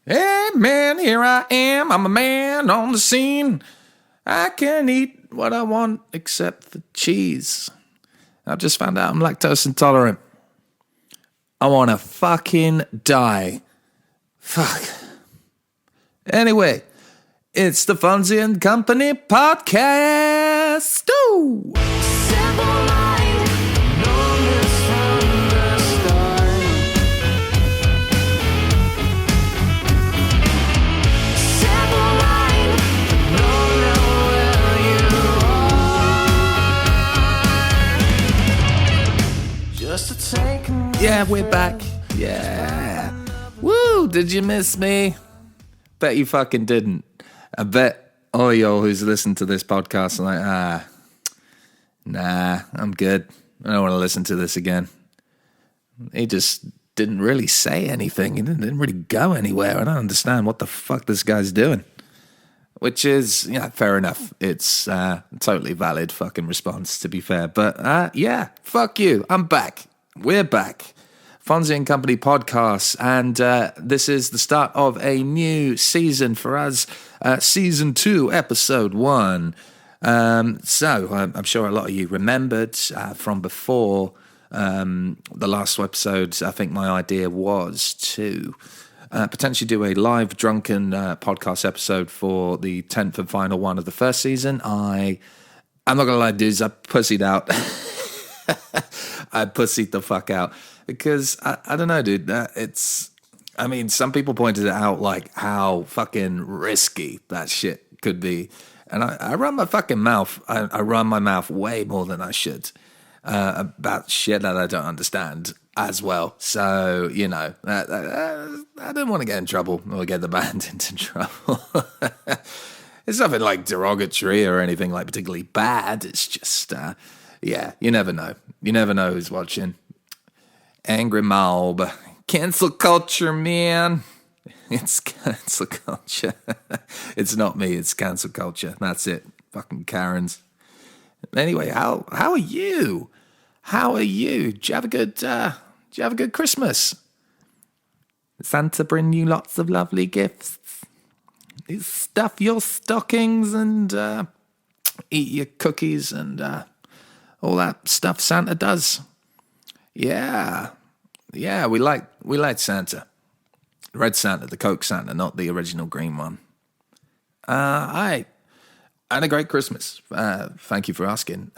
Hey man, here I am. I'm a man on the scene. I can eat what I want except the cheese. I've just found out I'm lactose intolerant. I want to fucking die. Fuck. Anyway, it's the Fonzy and Company podcast. Ooh. Yeah, we're back. Yeah. Woo, did you miss me? Bet you fucking didn't. I bet all y'all who's listened to this podcast are like, nah, I'm good. I don't want to listen to this again. He just didn't really say anything. He didn't really go anywhere. I don't understand what the fuck this guy's doing. Which is, yeah, fair enough. It's a totally valid fucking response, to be fair. But, yeah, fuck you. I'm back. We're back. Fonzy and Company podcast. And this is the start of a new season for us. Season 2, episode 1. So, I'm sure a lot of you remembered from before the last episode. I think my idea was to potentially do a live drunken podcast episode for the 10th and final one of the first season. I'm not going to lie, dudes, I pussied out. I pussied the fuck out because I don't know, dude. Some people pointed it out like how fucking risky that shit could be. And I run my fucking mouth. I run my mouth way more than I should about shit that I don't understand as well. So, you know, I didn't want to get in trouble or get the band into trouble. It's nothing like derogatory or anything like particularly bad. It's just, yeah, you never know. You never know who's watching. Angry mob. Cancel culture, man. It's cancel culture. It's not me, it's cancel culture. That's it. Fucking Karens. Anyway, how are you? How are you? Did you have a good Christmas? Santa bring you lots of lovely gifts? Stuff your stockings and eat your cookies and all that stuff Santa does. Yeah, we like Santa. Red Santa, the Coke Santa, not the original green one. I had a great Christmas. Thank you for asking.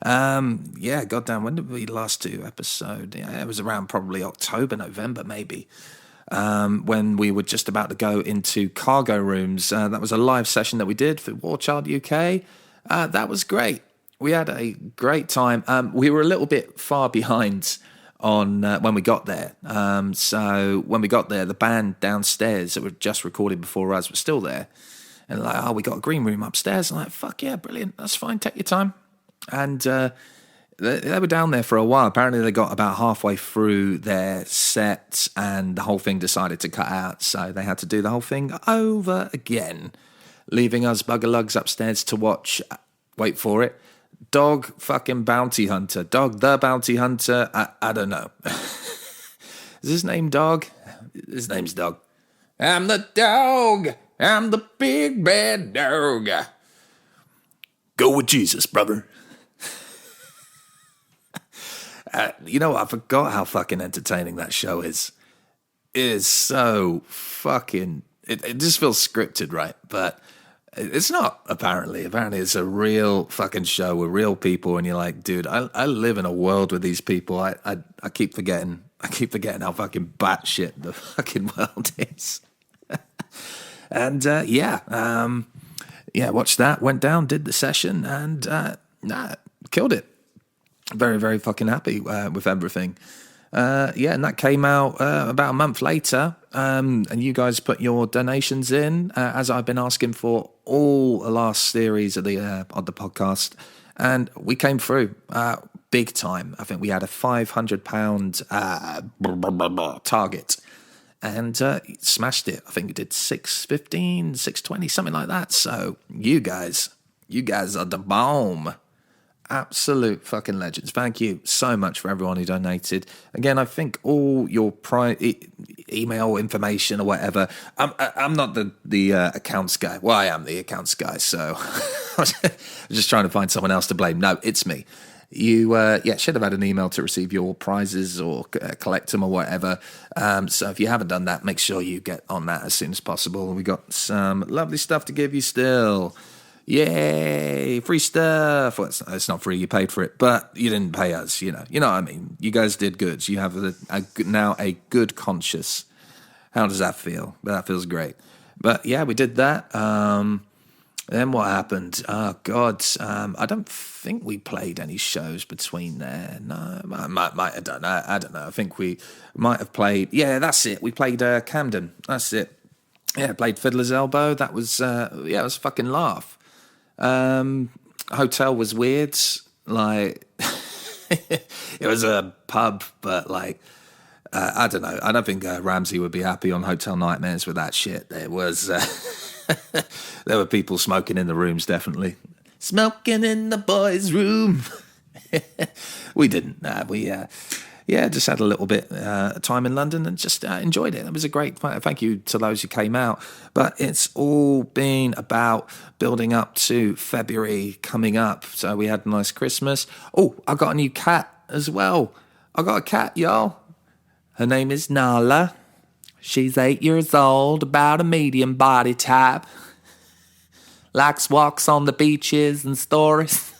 Yeah, goddamn, when did we last do episode? Yeah, it was around probably October, November, maybe. When we were just about to go into cargo rooms. That was a live session that we did for War Child UK. That was great. We had a great time. We were a little bit far behind on when we got there. So when we got there, the band downstairs that were just recorded before us were still there. And like, we got a green room upstairs. I'm like, fuck yeah, brilliant. That's fine. Take your time. And they were down there for a while. Apparently they got about halfway through their set and the whole thing decided to cut out. So they had to do the whole thing over again, leaving us bugger lugs upstairs to watch, wait for it, Dog fucking Bounty Hunter. Dog the Bounty Hunter. I don't know. Is his name Dog? His name's Dog. I'm the dog. I'm the big bad dog. Go with Jesus, brother. You know, I forgot how fucking entertaining that show is. It is so fucking... It just feels scripted, right? But it's not, apparently. Apparently it's a real fucking show with real people, and you're like, dude, I live in a world with these people. I keep forgetting. I keep forgetting how fucking batshit the fucking world is. And watched that, went down, did the session, and killed it. Very, very fucking happy with everything. And that came out about a month later, and you guys put your donations in, as I've been asking for all the last series of the podcast, and we came through big time. I think we had a £500 target, and smashed it. I think we did 615, 620, something like that. So you guys are the bomb. absolute fucking legends. Thank you so much for everyone who donated. Again, I think all your email information or whatever. I'm not the accounts guy. Well, I am the accounts guy, so I'm just trying to find someone else to blame. No, it's me. You should have had an email to receive your prizes or collect them or whatever. So if you haven't done that, make sure you get on that as soon as possible. We got some lovely stuff to give you still. Yay, free stuff. Well, it's not free, you paid for it, but you didn't pay us, you know what I mean. You guys did good. You have now a good conscience. How does that feel? That feels great. But yeah, we did that. Then what happened? Oh God, I don't think we played any shows between there. No, I don't know. I think we might have played. Yeah, that's it. We played Camden. That's it. Yeah, played Fiddler's Elbow. That was it was a fucking laugh. Hotel was weird. Like it was a pub, but like I don't know. I don't think Ramsey would be happy on Hotel Nightmares with that shit. There was there were people smoking in the rooms, definitely smoking in the boys' room. We didn't. Just had a little bit time in London and just enjoyed it. It was a great, thank you to those who came out. But it's all been about building up to February coming up. So we had a nice Christmas. Oh, I got a new cat as well. I got a cat, y'all. Her name is Nala. She's 8 years old, about a medium body type. Likes walks on the beaches and stories.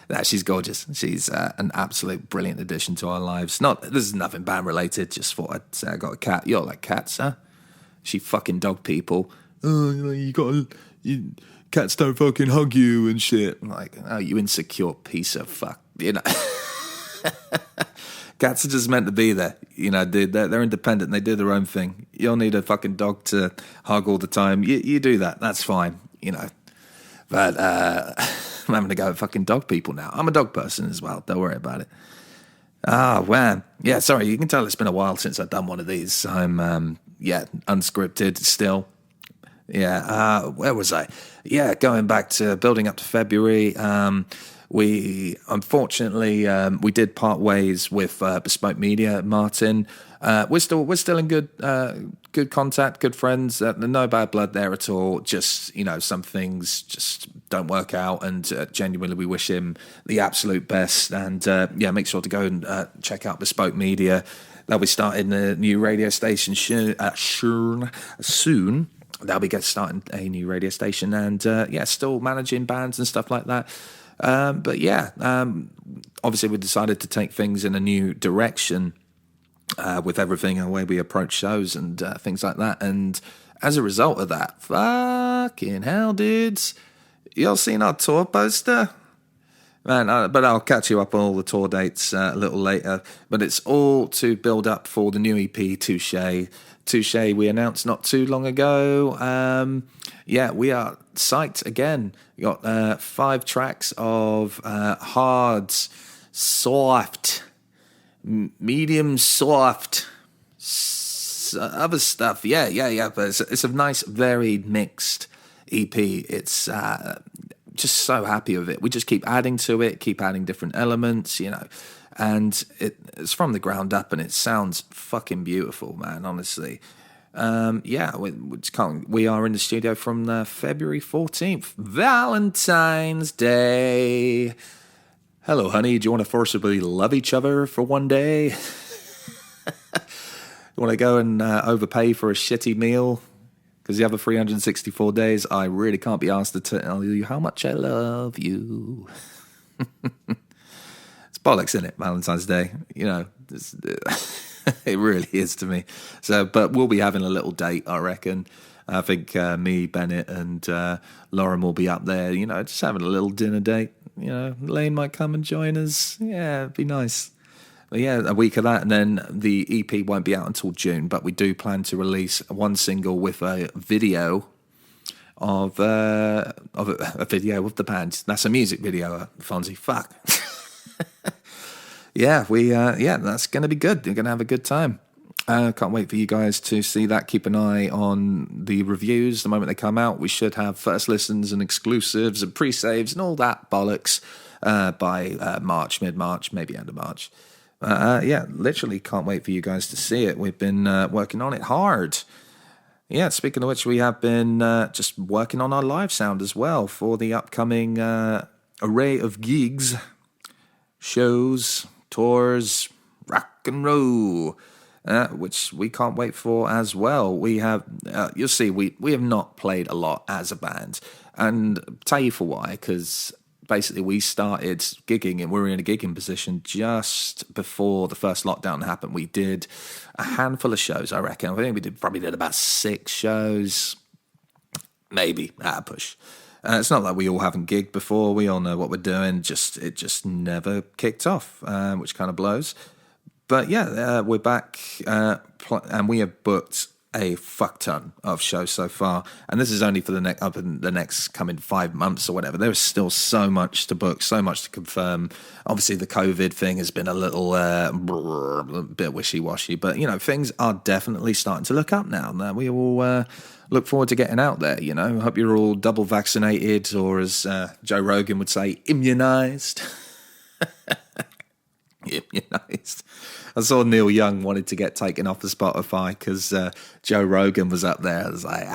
Nah, she's gorgeous. She's an absolute brilliant addition to our lives. This is nothing band related. Just thought I'd say I got a cat. You all like cats, huh? She fucking dog people. Oh, cats don't fucking hug you and shit. I'm like, oh, you insecure piece of fuck. You know, cats are just meant to be there. You know, they're independent. They do their own thing. You don't need a fucking dog to hug all the time. You do that. That's fine. You know, but. I'm having to go at fucking dog people now. I'm a dog person as well. Don't worry about it. Oh, man. Yeah, sorry. You can tell it's been a while since I've done one of these. I'm, unscripted still. Yeah, where was I? Yeah, going back to building up to February. We, unfortunately, we did part ways with Bespoke Media, Martin. We're still in good contact, good friends. No bad blood there at all. Just, some things just don't work out, and genuinely we wish him the absolute best. And make sure to go and check out Bespoke Media. They'll be starting a new radio station soon. They'll be starting a new radio station, and still managing bands and stuff like that. Obviously we decided to take things in a new direction with everything and the way we approach shows and things like that. And as a result of that, fucking hell, dudes, y'all seen our tour poster? Man, but I'll catch you up on all the tour dates a little later. But it's all to build up for the new EP, Touche. Touche we announced not too long ago. We are psyched again. We got 5 tracks of hard, soft, medium soft, other stuff. Yeah. But it's a nice, varied, mixed EP. It's just so happy with it. We just keep adding to it, keep adding different elements, and it's from the ground up, and it sounds fucking beautiful, man, honestly. We are in the studio from February 14th, Valentine's Day. Hello, honey, do you want to forcibly love each other for one day? You want to go and overpay for a shitty meal? Because the other 364 days, I really can't be asked to tell you how much I love you. It's bollocks, isn't it, Valentine's Day? It really is to me. So, but we'll be having a little date, I reckon. I think me, Bennett, and Lauren will be up there, just having a little dinner date. Lane might come and join us. Yeah, it'd be nice. But yeah, a week of that, and then the EP won't be out until June, but we do plan to release one single with a video of a video of the band. That's a music video, Fonzy. Fuck. That's going to be good. We're going to have a good time. Can't wait for you guys to see that. Keep an eye on the reviews the moment they come out. We should have first listens and exclusives and pre-saves and all that bollocks by March, mid-March, maybe end of March. Yeah, literally can't wait for you guys to see it. We've been working on it hard. Yeah, speaking of which, we have been just working on our live sound as well for the upcoming array of gigs, shows, tours, rock and roll, which we can't wait for as well. We have, you'll see, we have not played a lot as a band, and tell you for why, because basically we started gigging and we were in a gigging position just before the first lockdown happened. We did a handful of shows, I reckon. I think we probably did about 6 shows, maybe at a push. It's not like we all haven't gigged before. We all know what we're doing. It just never kicked off, which kind of blows. But yeah, we're back, and we have booked a fuck ton of shows so far, and this is only for the next coming 5 months or whatever. There is still so much to book, so much to confirm. Obviously, the COVID thing has been a little bit wishy-washy, but things are definitely starting to look up now. Now we all look forward to getting out there. I hope you're all double vaccinated, or as Joe Rogan would say, immunized. Immunized. I saw Neil Young wanted to get taken off the Spotify because Joe Rogan was up there. I was like,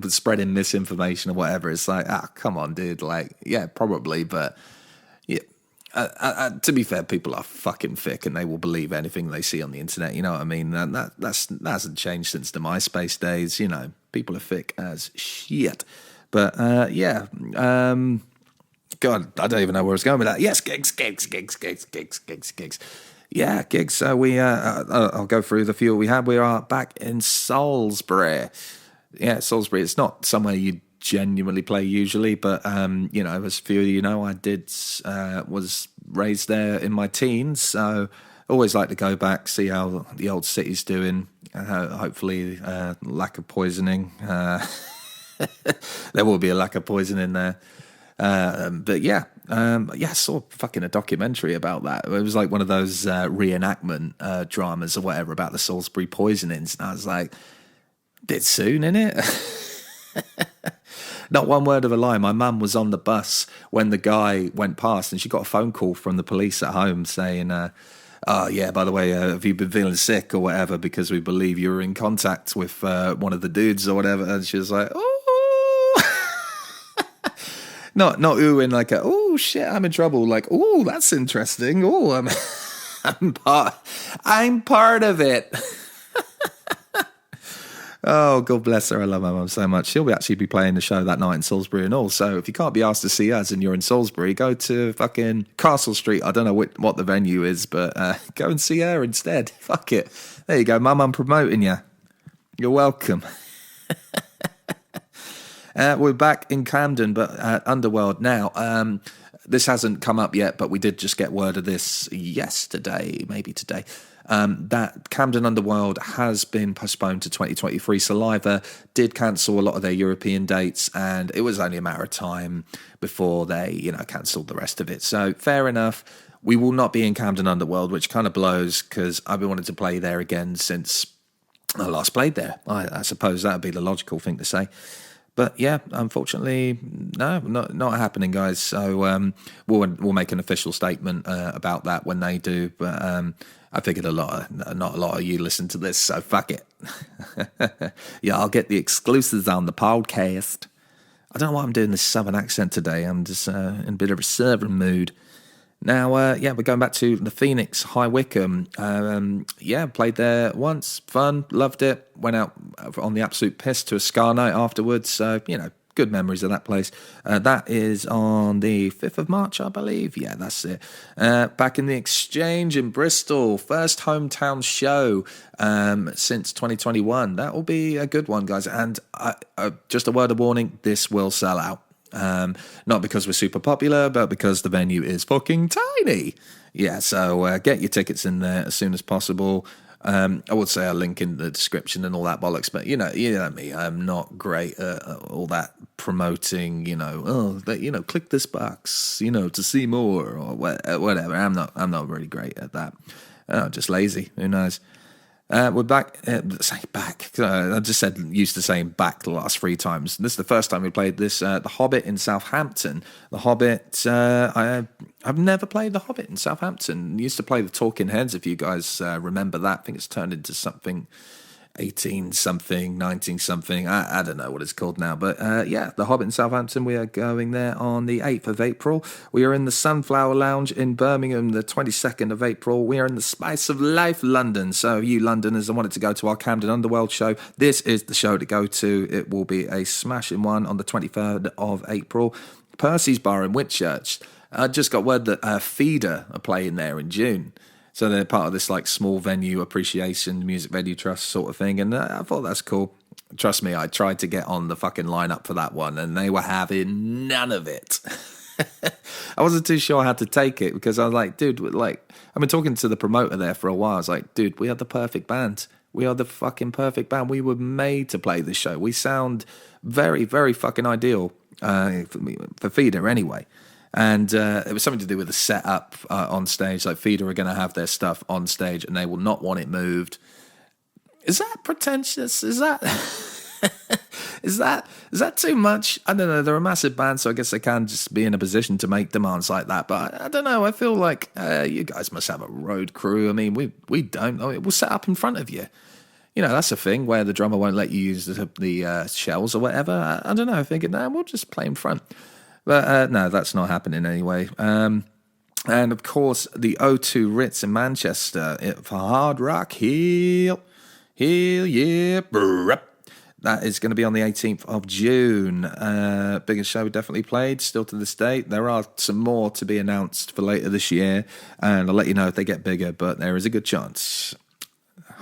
spreading misinformation or whatever. It's like, come on, dude. Like, yeah, probably, but yeah. To be fair, people are fucking thick and they will believe anything they see on the internet. You know what I mean? That hasn't changed since the MySpace days. People are thick as shit. But yeah. God, I don't even know where I was going with that. Yes, gigs. Yeah, gigs. So I'll go through the few we had. We are back in Salisbury. Yeah, Salisbury. It's not somewhere you genuinely play usually, but as a few of you know, I was raised there in my teens, so always like to go back, see how the old city's doing. Hopefully, lack of poisoning. There will be a lack of poisoning there. But yeah, I saw fucking a documentary about that. It was like one of those reenactment dramas or whatever about the Salisbury poisonings, and I was like, bit soon, innit? Not one word of a lie. My mum was on the bus when the guy went past, and she got a phone call from the police at home saying, oh yeah, by the way, have you been feeling sick or whatever, because we believe you were in contact with one of the dudes or whatever. And she was like, oh. Not ooh in like oh shit, I'm in trouble. Like, oh, that's interesting. Oh, I'm part of it. Oh, God bless her. I love my mum so much. She'll actually be playing the show that night in Salisbury and all. So if you can't be asked to see us and you're in Salisbury, go to fucking Castle Street. I don't know what the venue is, but go and see her instead. Fuck it. There you go, Mum. I'm promoting you. You're welcome. We're back in Camden, but Underworld now. This hasn't come up yet, but we did just get word of this yesterday, maybe today, that Camden Underworld has been postponed to 2023. Saliva did cancel a lot of their European dates, and it was only a matter of time before they, cancelled the rest of it. So fair enough. We will not be in Camden Underworld, which kind of blows because I've been wanting to play there again since I last played there. I suppose that would be the logical thing to say. But yeah, unfortunately, no, not happening, guys. So we'll make an official statement about that when they do. But I figured not a lot of you listen to this, so fuck it. Yeah, I'll get the exclusives on the podcast. I don't know why I'm doing this southern accent today. I'm just in a bit of a southern mood. Now, we're going back to the Phoenix, High Wycombe. Played there once, fun, loved it. Went out on the absolute piss to a ska night afterwards. So, good memories of that place. That is on the 5th of March, I believe. Yeah, that's it. Back in the Exchange in Bristol, first hometown show since 2021. That will be a good one, guys. And just a word of warning, this will sell out. Not because we're super popular, but because the venue is fucking tiny. Yeah, so get your tickets in there as soon as possible. I would say I'll link in the description and all that bollocks, but you know me, I'm not great at all that promoting, click this box, to see more or whatever. I'm not really great at that. Oh, just lazy. Who knows? We're back. Say back. I just said used to saying back the last 3 times. This is the first time we played this. The Hobbit in Southampton. The Hobbit. I've never played The Hobbit in Southampton. Used to play the Talking Heads. If you guys remember that, I think it's turned into something 18 something, 19 something. I don't know what it's called now. But yeah, The Hobbit in Southampton. We are going there on the 8th of April. We are in the Sunflower Lounge in Birmingham the 22nd of April. We are in the Spice of Life, London. So you Londoners that wanted to go to our Camden Underworld show, this is the show to go to. It will be a smashing one on the 23rd of April. Percy's Bar in Whitchurch. I just got word that Feeder are playing there in June. So they're part of this like small venue appreciation music venue trust sort of thing. And I thought that's cool. Trust me, I tried to get on the fucking lineup for that one and they were having none of it. I wasn't too sure how to take it because I was like, dude, like, I've been talking to the promoter there for a while. I was like, dude, we are the perfect band. We are the fucking perfect band. We were made to play this show. We sound very, very fucking ideal for Feeder anyway. And it was something to do with the setup on stage. Like Feeder are going to have their stuff on stage and they will not want it moved. Is that pretentious? Is that is that too much? I don't know. They're a massive band, so I guess they can just be in a position to make demands like that. But I don't know. I feel like you guys must have a road crew. I mean, we don't. I mean, we'll set up in front of you. You know, that's a thing where the drummer won't let you use the shells or whatever. I don't know. Thinking, no, we'll just play in front. But no, that's not happening anyway. And of course, the O2 Ritz in Manchester for Hard Rock Hill, yeah. That is going to be on the 18th of June. Biggest show we definitely played, still to this date. There are some more to be announced for later this year, and I'll let you know if they get bigger, but there is a good chance.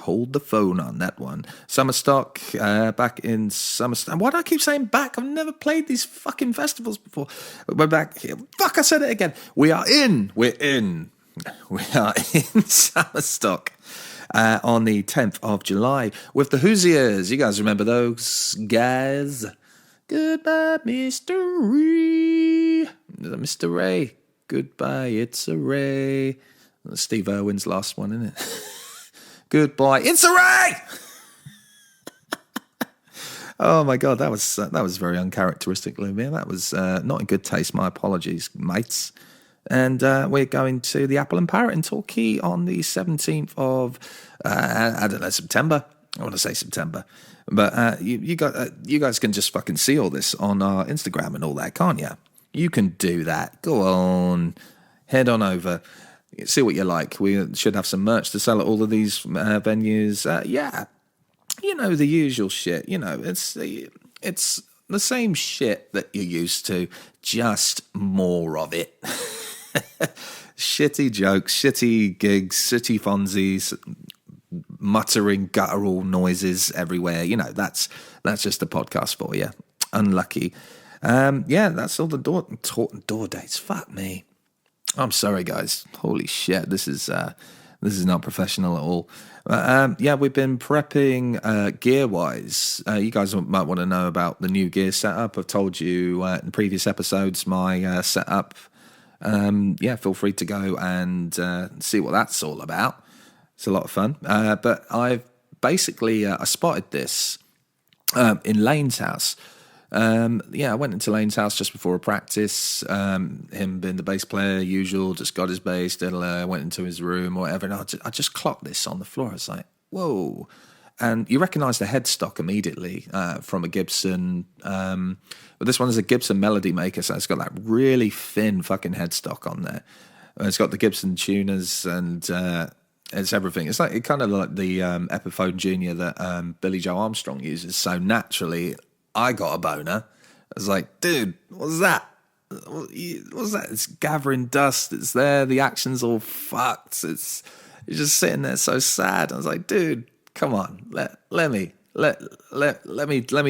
Hold the phone on that one. Summer Stock, back in Summer Stock. Why do I keep saying back? I've never played these fucking festivals before. We're back here. Fuck, I said it again. We are in Summer Stock on the 10th of July with the Hoosiers. You guys remember those guys? Goodbye, Mr. Ray. Mr. Ray. Goodbye, it's a Ray. Steve Irwin's last one, isn't it? Goodbye, it's a Ray! Oh my God, that was very uncharacteristic, Lumia. That was not in good taste. My apologies, mates. And we're going to the Apple and Parrot in Torquay on the 17th of September. I want to say September, but you guys can just fucking see all this on our Instagram and all that, can't you? You can do that. Go on, head on over. See what you like. We should have some merch to sell at all of these venues. Yeah, you know, the usual shit. You know, it's the same shit that you're used to, just more of it. Shitty jokes, shitty gigs, shitty Fonzies, muttering guttural noises everywhere. You know, that's just a podcast for you. Unlucky. Yeah, that's all the door dates. Fuck me. I'm sorry, guys. Holy shit, this is not professional at all. Yeah, we've been prepping gear-wise. You guys might want to know about the new gear setup. I've told you in previous episodes my setup. Yeah, feel free to go and see what that's all about. It's a lot of fun. But I've basically I spotted this in Lane's house. Yeah, I went into Lane's house just before a practice. Him being the bass player, usual, just got his bass, went into his room or whatever, and I just clocked this on the floor. I was like, whoa. And you recognise the headstock immediately from a Gibson. But this one is a Gibson Melody Maker, so it's got that really thin fucking headstock on there. It's got the Gibson tuners and it's everything. It's like kind of like the Epiphone Junior that Billy Joe Armstrong uses. So naturally, I got a boner. I was like, dude, what's that? What's that? It's gathering dust. It's there. The action's all fucked. You're just sitting there so sad. I was like, dude, come on. Let me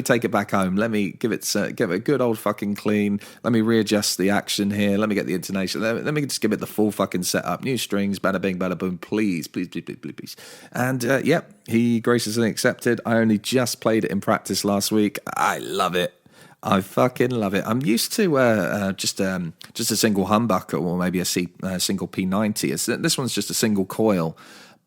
take it back home. Let me give it a good old fucking clean. Let me readjust the action here. Let me get the intonation. Let me just give it the full fucking setup. New strings, bada bing, bada boom. Please. And yep, he graciously accepted. I only just played it in practice last week. I love it. I fucking love it. I'm used to just a single humbucker or maybe a single P90. This one's just a single coil.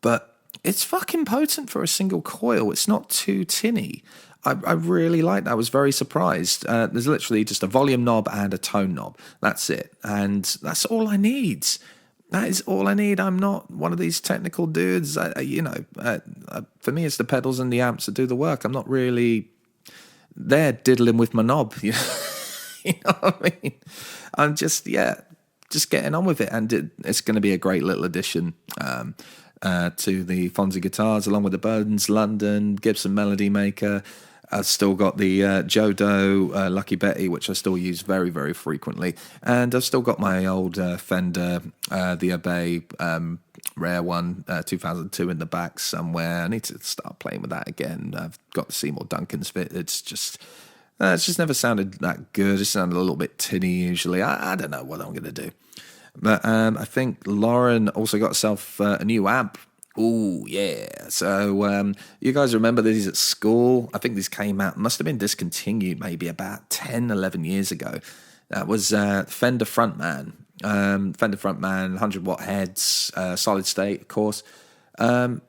but it's fucking potent for a single coil. It's not too tinny. I really like that. I was very surprised. There's literally just a volume knob and a tone knob. That's it. And that's all I need. That is all I need. I'm not one of these technical dudes. For me, it's the pedals and the amps that do the work. I'm not really there diddling with my knob. You know what I mean? I'm just getting on with it. And it's going to be a great little addition to the Fonzy guitars, along with the Burns London, Gibson Melody Maker. I've still got the Jodo Lucky Betty, which I still use very, very frequently. And I've still got my old Fender, the Abbey Rare one, 2002 in the back somewhere. I need to start playing with that again. I've got the Seymour Duncan's fit. It's just never sounded that good. It sounded a little bit tinny usually. I don't know what I'm going to do. But I think Lauren also got herself a new amp. Ooh, yeah. So you guys remember these at school? I think these came out, must have been discontinued maybe about 10, 11 years ago. That was Fender Frontman. Fender Frontman, 100-watt heads, solid state, of course. I've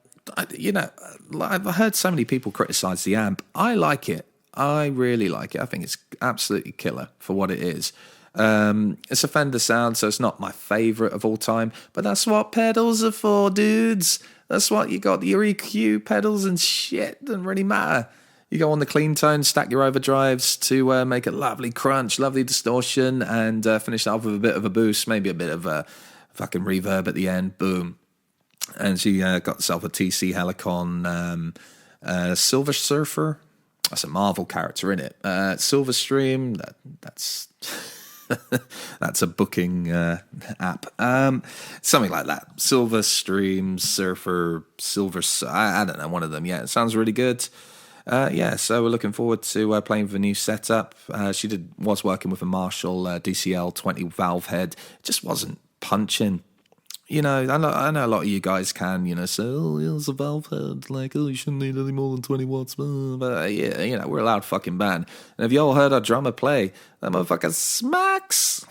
heard so many people criticize the amp. I like it. I really like it. I think it's absolutely killer for what it is. It's a Fender sound, so it's not my favorite of all time, but that's what pedals are for, dudes. That's what you got, your EQ pedals and shit. Doesn't really matter. You go on the clean tone, stack your overdrives to make a lovely crunch, lovely distortion, and finish that off with a bit of a boost, maybe a bit of a fucking reverb at the end. Boom. And she got herself a TC Helicon Silver Surfer. That's a Marvel character in it. Silverstream, that's that's a booking app. Something like that. Silverstream, Surfer, I don't know, one of them. Yeah, it sounds really good. So we're looking forward to playing with a new setup. She was working with a Marshall DCL 20 valve head. It just wasn't punching. You know, I know a lot of you guys can, say, oh, it's a valve head. Like, oh, you shouldn't need any more than 20 watts. But, we're a loud fucking band. And have you all heard our drummer play? That motherfucker smacks.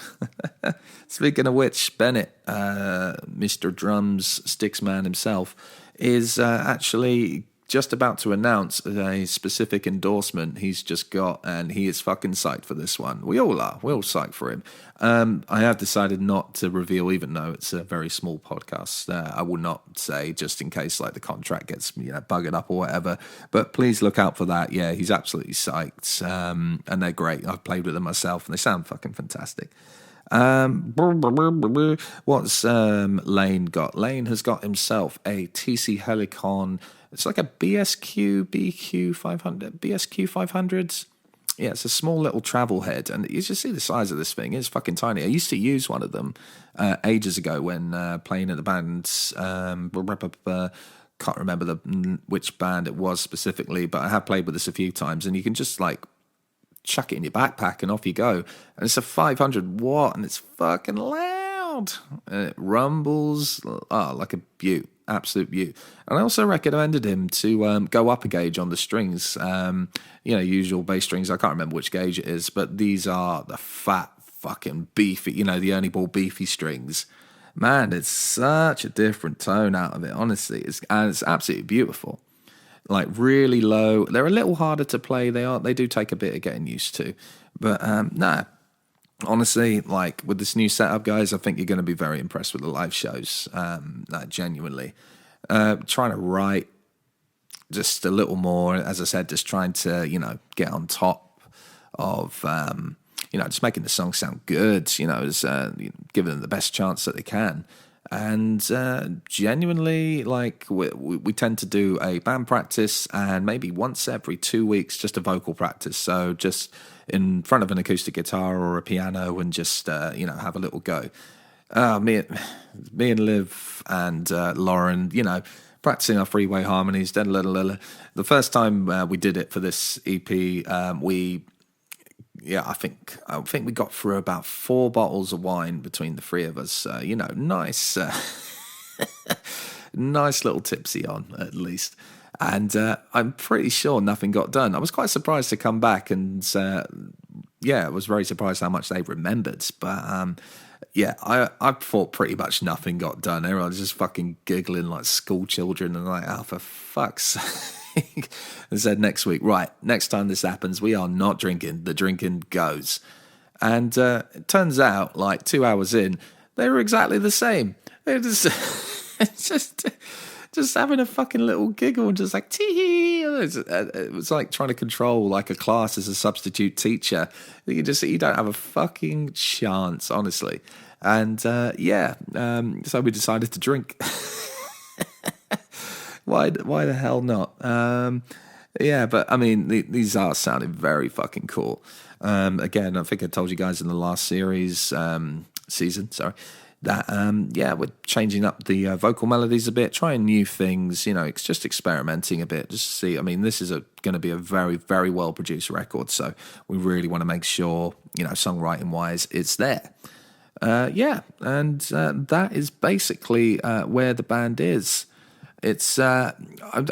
Speaking of which, Bennett, Mr. Drums Sticksman himself, is actually just about to announce a specific endorsement he's just got, and he is fucking psyched for this one. We all are. We're all psyched for him. I have decided not to reveal, even though it's a very small podcast. I will not say, just in case like the contract gets buggered up or whatever. But please look out for that. Yeah, he's absolutely psyched, and they're great. I've played with them myself, and they sound fucking fantastic. What's Lane got? Lane has got himself a TC Helicon. It's like a BSQ 500. Yeah, it's a small little travel head, and you just see the size of this thing. It's fucking tiny. I used to use one of them ages ago when playing at the band. Can't remember which band it was specifically, but I have played with this a few times, and you can just like chuck it in your backpack and off you go. And it's a 500 watt, and it's fucking loud. And it rumbles like a beaut. Absolute beaut. And I also recommended him to go up a gauge on the strings. Usual bass strings. I can't remember which gauge it is, but these are the fat fucking beefy, the Ernie Ball beefy strings. Man, it's such a different tone out of it, honestly. It's absolutely beautiful. Like really low. They're a little harder to play. They do take a bit of getting used to. But honestly, like with this new setup, guys, I think you're going to be very impressed with the live shows. Genuinely. Trying to write just a little more, as I said, just trying to, get on top of, just making the song sound good, giving them the best chance that they can. And genuinely, like, we tend to do a band practice and maybe once every 2 weeks, just a vocal practice. So just in front of an acoustic guitar or a piano and just, have a little go. Me and Liv and Lauren, practicing our freeway harmonies. The first time we did it for this EP, I think we got through about 4 bottles of wine between the three of us. Nice, nice little tipsy on at least. And I'm pretty sure nothing got done. I was quite surprised to come back and, I was very surprised how much they remembered. But yeah, I thought pretty much nothing got done. Everyone's just fucking giggling like school children and like, oh, for fuck's sake. And said next week, right, next time this happens, we are not drinking. The drinking goes. And it turns out, like 2 hours in, they were exactly the same. They were just, it's just having a fucking little giggle and just like tee. It was like trying to control like a class as a substitute teacher. You don't have a fucking chance, honestly. And so we decided to drink. Why the hell not? But I mean, these are sounding very fucking cool. Again, I think I told you guys in the last season, sorry, that we're changing up the vocal melodies a bit, trying new things. It's just experimenting a bit, just to see. I mean, this is going to be a very, very well produced record, so we really want to make sure, songwriting wise, it's there. And that is basically where the band is. It's I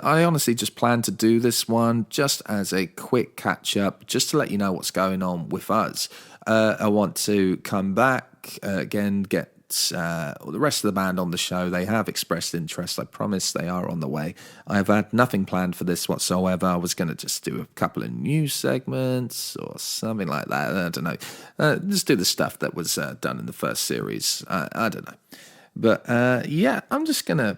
honestly just plan to do this one just as a quick catch up, just to let you know what's going on with us. I want to come back again, get the rest of the band on the show. They have expressed interest. I promise they are on the way. I've had nothing planned for this whatsoever. I was going to just do a couple of news segments or something like that. I don't know. Just do the stuff that was done in the first series. I don't know. But I'm just going to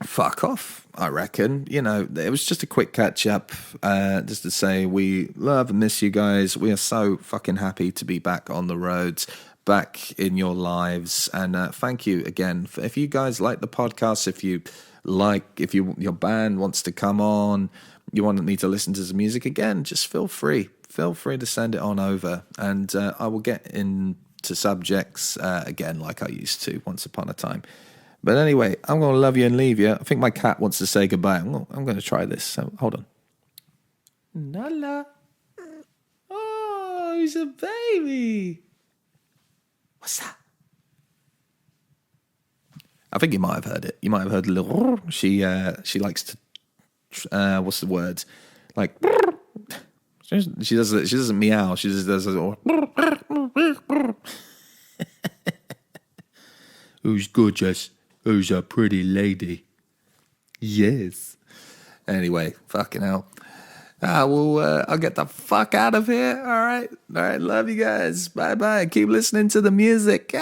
fuck off, I reckon. It was just a quick catch up, just to say we love and miss you guys. We are so fucking happy to be back on the roads, back in your lives, and thank you again. If you guys like the podcast, if your band wants to come on, you want me to listen to some music again, just feel free to send it on over, and I will get into subjects again like I used to once upon a time. But anyway, I'm going to love you and leave you. I think my cat wants to say goodbye. I'm going to try this. So hold on. Nala. Oh, he's a baby. What's that? I think you might have heard it. You might have heard a little. She likes to. What's the word? Like. She doesn't meow. She just does a little. Who's gorgeous? Who's a pretty lady? Yes. Anyway, fucking hell. I'll get the fuck out of here. All right. Love you guys. Bye-bye. Keep listening to the music.